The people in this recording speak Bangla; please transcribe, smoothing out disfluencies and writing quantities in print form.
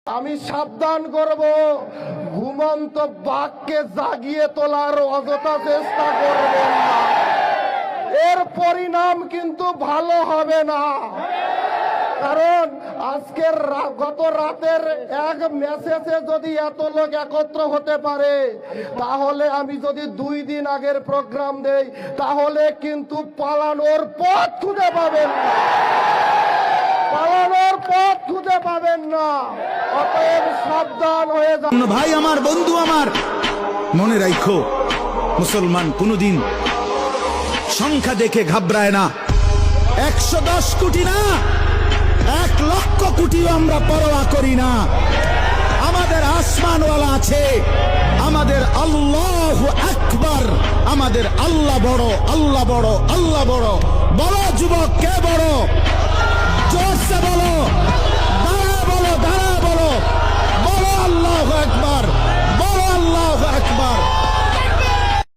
আমি সাবধান করব, ঘুমন্ত বাঘকে জাগিয়ে তোলার অযথা চেষ্টা করবেন না। এর পরিণাম কিন্তু ভালো হবে না। কারণ আজকের গত রাতের এক মেসেজে যদি এত লোক একত্র হতে পারে, তাহলে আমি যদি 2 দিন আগের প্রোগ্রাম দেই, তাহলে কিন্তু পালানোর পথ খুঁজে পাবেন না, পালানোর পথ খুঁজে পাবেন না। অতএব সাবধান হয়ে যান। ভাই আমার, বন্ধু আমার, মনে রাখো, মুসলমান কোনদিন সংখ্যা দেখে ঘাবড়ায় না। 110 কোটি না, 1 লক্ষ কোটিও আমরা পরোয়া করি না। আমাদের আসমানওয়ালা আছে, আমাদের আল্লাহু আকবার, আমাদের আল্লাহ বড়, আল্লাহ বড়, আল্লাহ বড়। বড় যুবক কে বড়?